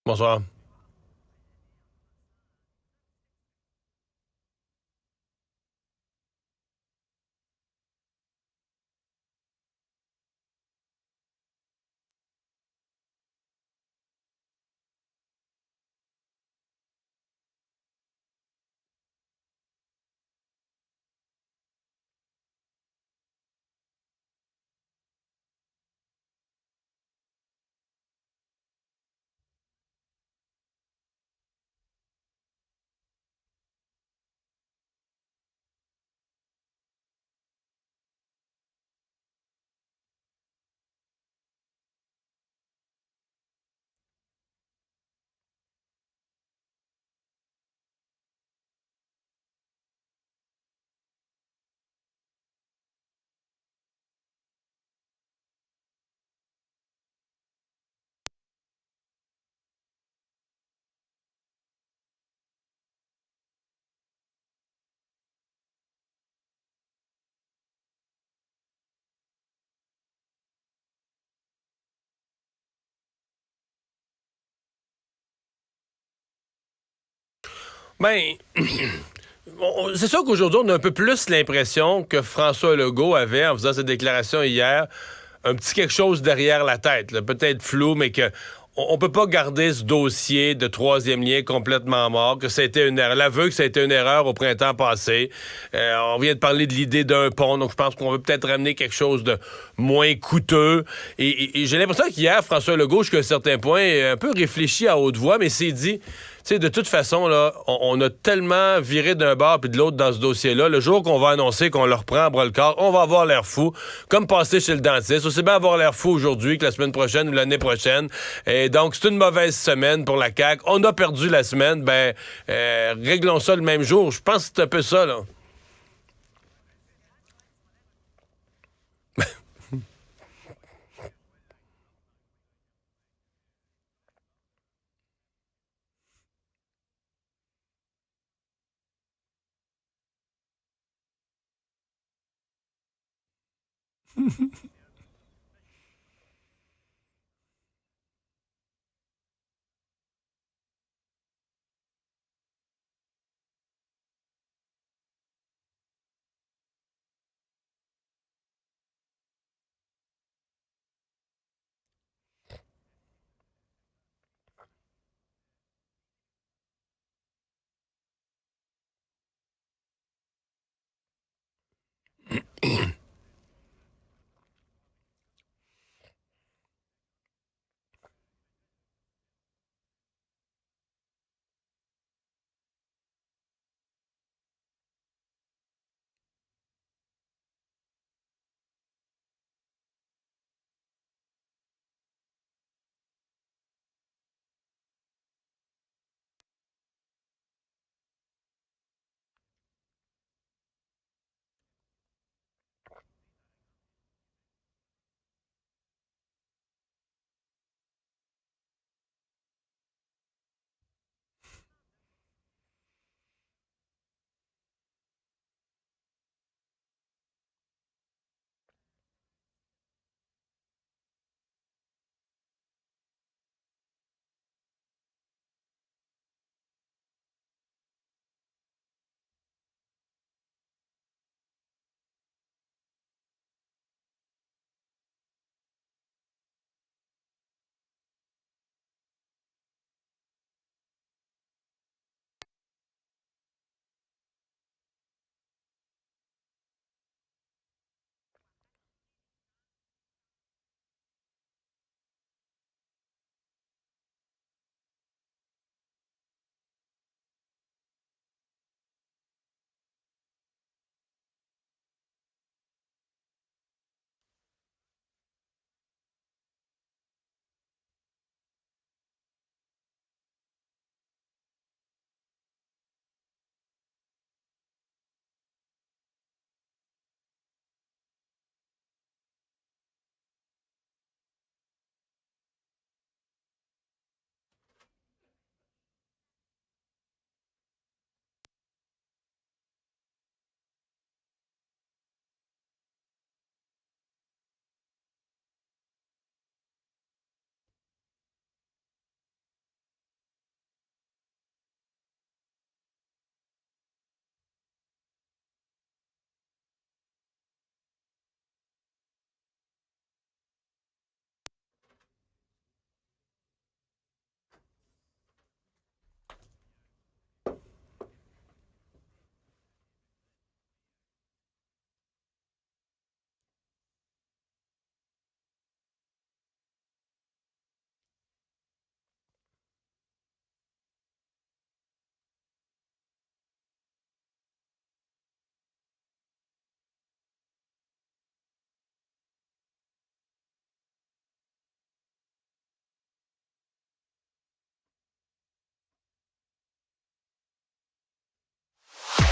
Bonsoir. Ben, c'est sûr qu'aujourd'hui, on a un peu plus l'impression que François Legault avait, en faisant sa déclaration hier, un petit quelque chose derrière la tête, là, peut-être flou, mais que on peut pas garder ce dossier de troisième lien complètement mort, que ça a été une erreur. L'aveu que ça a été une erreur au printemps passé. On vient de parler de l'idée d'un pont, donc je pense qu'on veut peut-être ramener quelque chose de moins coûteux. Et j'ai l'impression qu'hier, François Legault, jusqu'à un certain point, a un peu réfléchi à haute voix, mais s'est dit, tu sais, de toute façon, là, on a tellement viré d'un bord puis de l'autre dans ce dossier-là. Le jour qu'on va annoncer qu'on le reprend à bras-le-corps, on va avoir l'air fou, comme passer chez le dentiste. Aussi bien avoir l'air fou aujourd'hui que la semaine prochaine ou l'année prochaine. Et donc, c'est une mauvaise semaine pour la CAQ. On a perdu la semaine. Ben, réglons ça le même jour. Je pense que c'est un peu ça, là.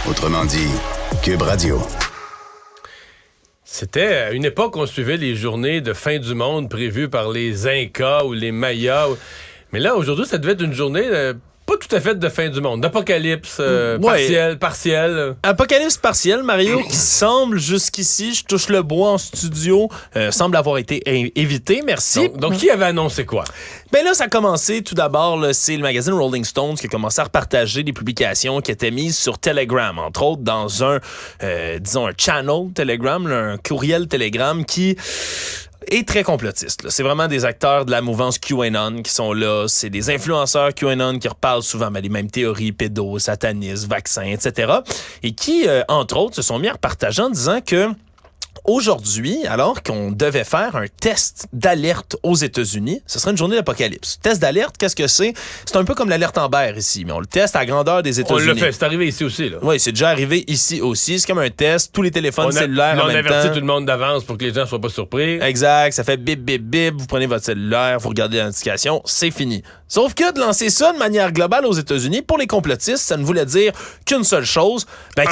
Autrement dit, Cube Radio. C'était à une époque, on suivait les journées de fin du monde prévues par les Incas ou les Mayas. Mais là, aujourd'hui, ça devait être une journée pas tout à fait de fin du monde, d'apocalypse partiel. Apocalypse partiel, Mario, qui semble jusqu'ici, je touche le bois en studio, semble avoir été évité, merci. Donc, qui avait annoncé quoi? Ben là, ça a commencé tout d'abord, là, c'est le magazine Rolling Stones qui a commencé à repartager des publications qui étaient mises sur Telegram, entre autres dans un channel Telegram, là, un courriel Telegram qui est très complotiste. Là. C'est vraiment des acteurs de la mouvance QAnon qui sont là. C'est des influenceurs QAnon qui reparlent souvent les mêmes théories, pédos, satanistes, vaccins, etc. Et qui, entre autres, se sont mis à repartager en disant que aujourd'hui, alors qu'on devait faire un test d'alerte aux États-Unis, ce serait une journée d'apocalypse. Test d'alerte, qu'est-ce que c'est? C'est un peu comme l'alerte Amber ici, mais on le teste à la grandeur des États-Unis. On l'a fait, c'est arrivé ici aussi. Là. Oui, c'est déjà arrivé ici aussi. C'est comme un test, tous les téléphones cellulaires en même temps. On avertit tout le monde d'avance pour que les gens ne soient pas surpris. Exact, ça fait bip, bip, bip, vous prenez votre cellulaire, vous regardez l'indication, c'est fini. Sauf que de lancer ça de manière globale aux États-Unis, pour les complotistes, ça ne voulait dire qu'une seule chose.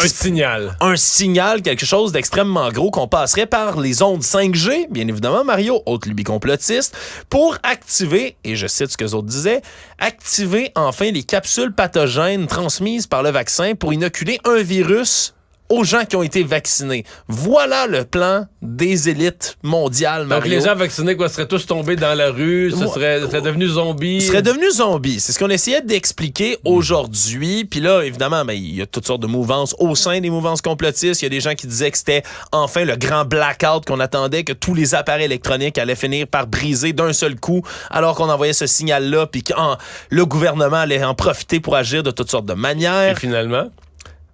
Signal. Un signal, quelque chose d'extrêmement gros qu'on passerait par les ondes 5G, bien évidemment, Mario, autre lubie complotiste, pour activer, et je cite ce que les autres disaient, activer enfin les capsules pathogènes transmises par le vaccin pour inoculer un virus aux gens qui ont été vaccinés. Voilà le plan des élites mondiales, Mario. Donc les gens vaccinés seraient tous tombés dans la rue, seraient devenus zombies. Ils seraient devenus zombies. C'est ce qu'on essayait d'expliquer aujourd'hui. Puis là, évidemment, il y a toutes sortes de mouvances au sein des mouvances complotistes. Il y a des gens qui disaient que c'était enfin le grand blackout qu'on attendait, que tous les appareils électroniques allaient finir par briser d'un seul coup, alors qu'on envoyait ce signal-là, puis que le gouvernement allait en profiter pour agir de toutes sortes de manières. Et finalement?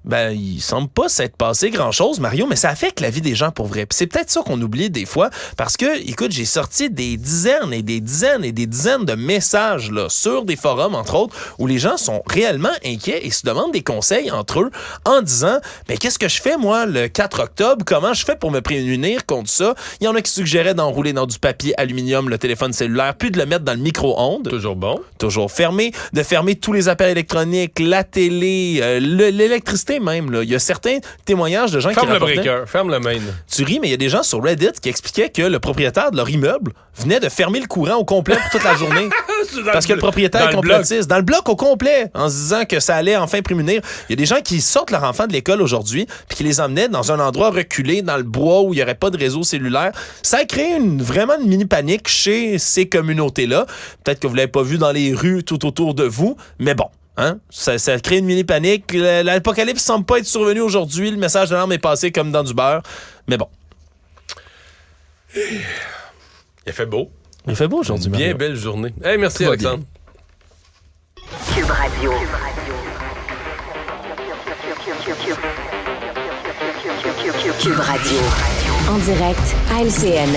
Ben, il semble pas s'être passé grand-chose, Mario, mais ça affecte la vie des gens pour vrai. Puis c'est peut-être ça qu'on oublie des fois, parce que, écoute, j'ai sorti des dizaines et des dizaines et des dizaines de messages là, sur des forums, entre autres, où les gens sont réellement inquiets et se demandent des conseils entre eux en disant « Mais qu'est-ce que je fais, moi, le 4 octobre? Comment je fais pour me prémunir contre ça? » Il y en a qui suggéraient d'enrouler dans du papier aluminium le téléphone cellulaire, puis de le mettre dans le micro-ondes. Toujours bon. Toujours fermé. De fermer tous les appareils électroniques, la télé, l'électricité même. Là. Il y a certains témoignages de gens qui rapportaient... Ferme le breaker, ferme le main. Tu ris, mais il y a des gens sur Reddit qui expliquaient que le propriétaire de leur immeuble venait de fermer le courant au complet pour toute la journée. Parce que le propriétaire est complotiste. Dans le bloc au complet, en se disant que ça allait enfin prémunir. Il y a des gens qui sortent leur enfant de l'école aujourd'hui puis qui les emmenaient dans un endroit reculé, dans le bois où il n'y aurait pas de réseau cellulaire. Ça a créé vraiment une mini-panique chez ces communautés-là. Peut-être que vous ne l'avez pas vu dans les rues tout autour de vous, mais bon. Hein? Ça crée une mini-panique. L'apocalypse semble pas être survenu aujourd'hui. Le message de l'alarme est passé comme dans du beurre. Mais bon. Il fait beau. Il fait beau aujourd'hui, Bien Mario. belle journée. Hey, merci, Alexandre. Cube Radio. Cube Radio. En direct à LCN.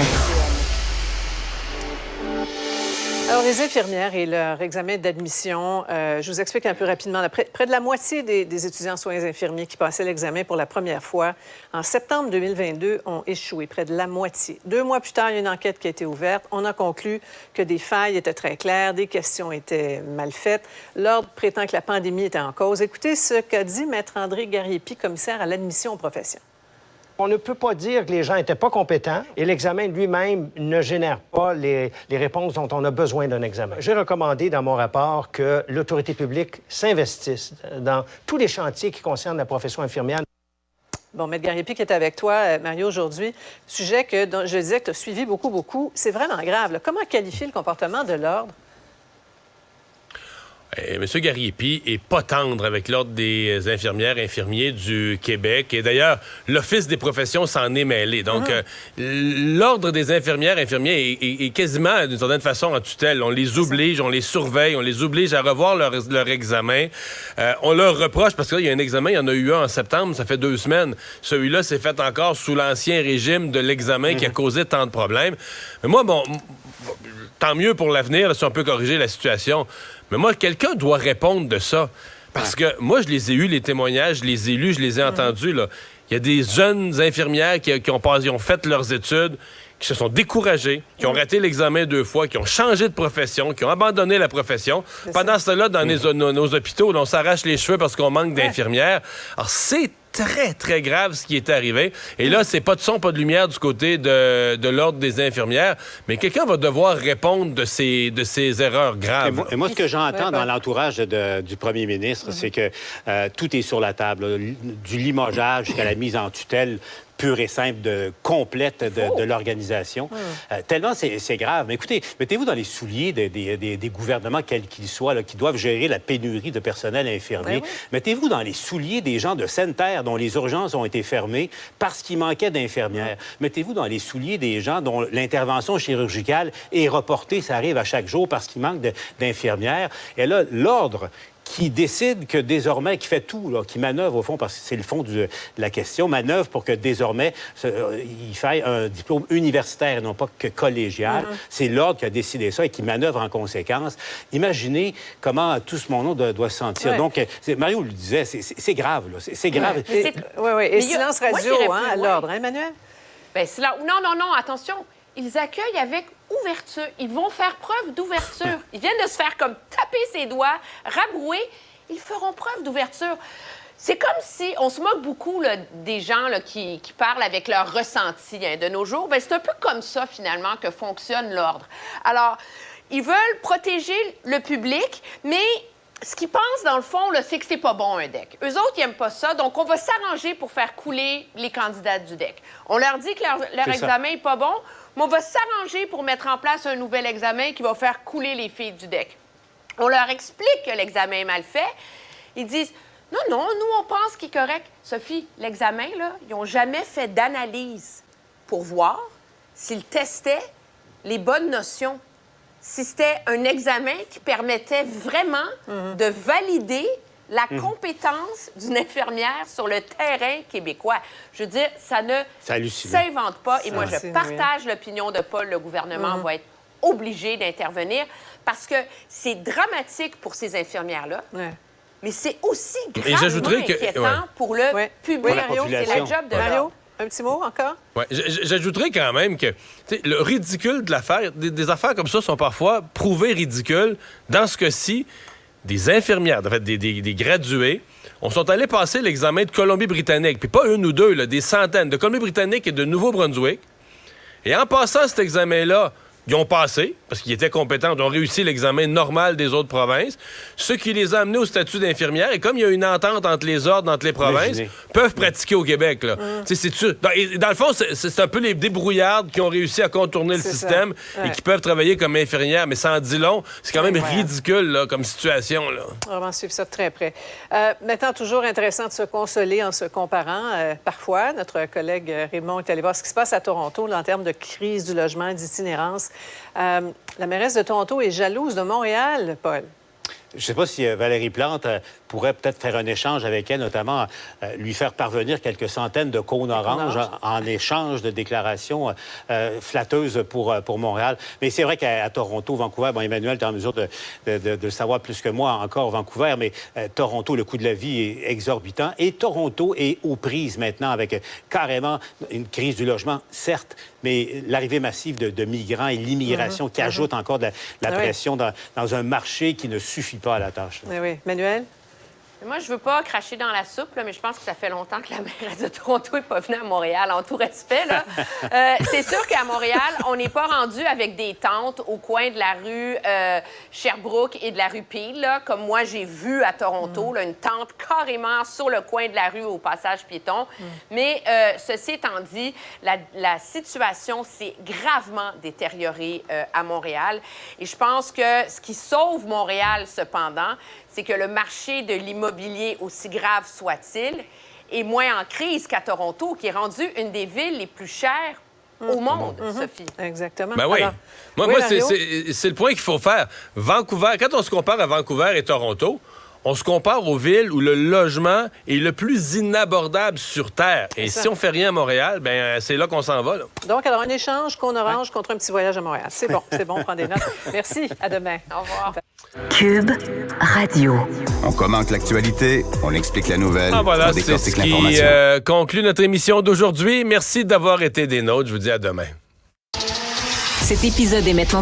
Alors, les infirmières et leur examen d'admission, je vous explique un peu rapidement. Près de la moitié des étudiants en soins infirmiers qui passaient l'examen pour la première fois en septembre 2022 ont échoué, près de la moitié. 2 mois plus tard, il y a une enquête qui a été ouverte. On a conclu que des failles étaient très claires, des questions étaient mal faites. L'Ordre prétend que la pandémie était en cause. Écoutez ce qu'a dit Maître André Gariepi, commissaire à l'admission aux professions. On ne peut pas dire que les gens n'étaient pas compétents et l'examen lui-même ne génère pas les réponses dont on a besoin d'un examen. J'ai recommandé dans mon rapport que l'autorité publique s'investisse dans tous les chantiers qui concernent la profession infirmière. Bon, Maître Gariepi qui est avec toi, Mario, aujourd'hui. Sujet dont je disais que tu as suivi beaucoup. C'est vraiment grave. Là. Comment qualifier le comportement de l'Ordre? M. Gariepi est pas tendre avec l'Ordre des infirmières et infirmiers du Québec. Et d'ailleurs, l'Office des professions s'en est mêlé. Donc, l'Ordre des infirmières et infirmiers est quasiment, d'une certaine façon, en tutelle. On les oblige, on les surveille, on les oblige à revoir leur examen. On leur reproche, parce qu'il y a un examen, il y en a eu un en septembre, ça fait 2 semaines. Celui-là s'est fait encore sous l'ancien régime de l'examen qui a causé tant de problèmes. Mais moi, tant mieux pour l'avenir, si on peut corriger la situation. Mais moi, quelqu'un doit répondre de ça. Parce que moi, je les ai eus, les témoignages, je les ai lus, je les ai entendus. Là. Il y a des jeunes infirmières qui ont fait leurs études, qui se sont découragés, qui ont raté l'examen 2 fois, qui ont changé de profession, qui ont abandonné la profession. Pendant ce temps-là, dans nos hôpitaux, là, on s'arrache les cheveux parce qu'on manque d'infirmières. Alors, c'est très, très grave ce qui est arrivé. Et là, c'est pas de son, pas de lumière du côté de l'Ordre des infirmières, mais quelqu'un va devoir répondre de ces erreurs graves. Et moi, ce que j'entends dans l'entourage du premier ministre, c'est que tout est sur la table, là, du limogeage jusqu'à la mise en tutelle pure et simple, complète de l'organisation. Tellement c'est grave. Mais écoutez, mettez-vous dans les souliers des gouvernements, quels qu'ils soient, là, qui doivent gérer la pénurie de personnel infirmier. Mettez-vous dans les souliers des gens de Sainte-Terre dont les urgences ont été fermées parce qu'il manquait d'infirmières. Mettez-vous dans les souliers des gens dont l'intervention chirurgicale est reportée. Ça arrive à chaque jour parce qu'il manque d'infirmières. Et là, l'Ordre qui décide que désormais, qui fait tout, là, qui manœuvre au fond, parce que c'est le fond de la question, manœuvre pour que désormais il faille un diplôme universitaire et non pas que collégial. C'est l'Ordre qui a décidé ça et qui manœuvre en conséquence. Imaginez comment tout ce monde doit se sentir. Donc, Mario le disait, c'est grave, là. C'est grave. Oui. Et silence radio à l'Ordre, hein, Emmanuel? Bien, non, attention. Ils accueillent avec ouverture. Ils vont faire preuve d'ouverture. Ils viennent de se faire comme taper ses doigts, rabrouer. Ils feront preuve d'ouverture. C'est comme si, on se moque beaucoup là, des gens là, qui parlent avec leur ressenti de nos jours. Bien, c'est un peu comme ça, finalement, que fonctionne l'Ordre. Alors, ils veulent protéger le public, mais ce qu'ils pensent, dans le fond, là, c'est que c'est pas bon, un DEC. Eux autres, ils n'aiment pas ça, donc on va s'arranger pour faire couler les candidats du DEC. On leur dit que leur examen n'est pas bon, mais on va s'arranger pour mettre en place un nouvel examen qui va faire couler les filles du DEC. On leur explique que l'examen est mal fait. Ils disent « Non, nous, on pense qu'il est correct. » Sophie, l'examen, là, ils n'ont jamais fait d'analyse pour voir s'ils testaient les bonnes notions. Si c'était un examen qui permettait vraiment de valider la compétence d'une infirmière sur le terrain québécois. Je veux dire, ça ne s'invente pas. Et moi, je partage l'opinion de Paul. Le gouvernement va être obligé d'intervenir parce que c'est dramatique pour ces infirmières-là. Mais c'est aussi gravement inquiétant pour le public. Oui, Mario, c'est la job de Mario, un petit mot encore? Ouais, j'ajouterais quand même que le ridicule de l'affaire, des affaires comme ça sont parfois prouvées ridicules. Dans ce cas-ci, des infirmières, en fait, des gradués, on sont allés passer l'examen de Colombie-Britannique, puis pas une ou deux, là, des centaines, de Colombie-Britannique et de Nouveau-Brunswick. Et en passant cet examen-là, ils ont passé, parce qu'ils étaient compétents, ils ont réussi l'examen normal des autres provinces. Ce qui les a amenés au statut d'infirmière, et comme il y a une entente entre les ordres, entre les provinces, peuvent pratiquer au Québec. Là. Dans le fond, c'est un peu les débrouillardes qui ont réussi à contourner le système et qui peuvent travailler comme infirmières, mais ça en dit long. C'est quand même ridicule là, comme situation. Là. On va vraiment suivre ça de très près. Maintenant, toujours intéressant de se consoler en se comparant. Parfois, notre collègue Raymond est allé voir ce qui se passe à Toronto là, en termes de crise du logement, d'itinérance. La mairesse de Toronto est jalouse de Montréal, Paul. Je ne sais pas si Valérie Plante pourrait peut-être faire un échange avec elle, notamment lui faire parvenir quelques centaines de cônes oranges en échange de déclarations flatteuses pour Montréal. Mais c'est vrai qu'à Toronto, Vancouver, Emmanuel, tu es en mesure de le savoir plus que moi encore, Vancouver, mais Toronto, le coût de la vie est exorbitant. Et Toronto est aux prises maintenant avec carrément une crise du logement, certes, mais l'arrivée massive de migrants et l'immigration qui ajoute encore de la pression dans un marché qui ne suffit pas à la tâche. Oui. Manuel? Moi, je veux pas cracher dans la soupe, là, mais je pense que ça fait longtemps que la mairesse de Toronto n'est pas venue à Montréal, en tout respect. Là. C'est sûr qu'à Montréal, on n'est pas rendu avec des tentes au coin de la rue Sherbrooke et de la rue Peel, là, comme moi j'ai vu à Toronto, là, une tente carrément sur le coin de la rue au passage piéton. Mais ceci étant dit, la situation s'est gravement détériorée à Montréal. Et je pense que ce qui sauve Montréal, cependant, c'est que le marché de l'immobilier, aussi grave soit-il, est moins en crise qu'à Toronto, qui est rendu une des villes les plus chères au monde, Sophie. Exactement. Ben oui. Alors, moi c'est le point qu'il faut faire. Vancouver, quand on se compare à Vancouver et Toronto, on se compare aux villes où le logement est le plus inabordable sur Terre. Et si on fait rien à Montréal, ben c'est là qu'on s'en va. Là. Donc, alors, un échange qu'on orange contre un petit voyage à Montréal. C'est bon, on prend des notes. Merci, à demain. Au revoir. Cube Radio. On commente l'actualité, on explique la nouvelle, Ah voilà, on c'est décortique ce qui l'information. conclut notre émission d'aujourd'hui. Merci d'avoir été des nôtres. Je vous dis à demain. Cet épisode est maintenant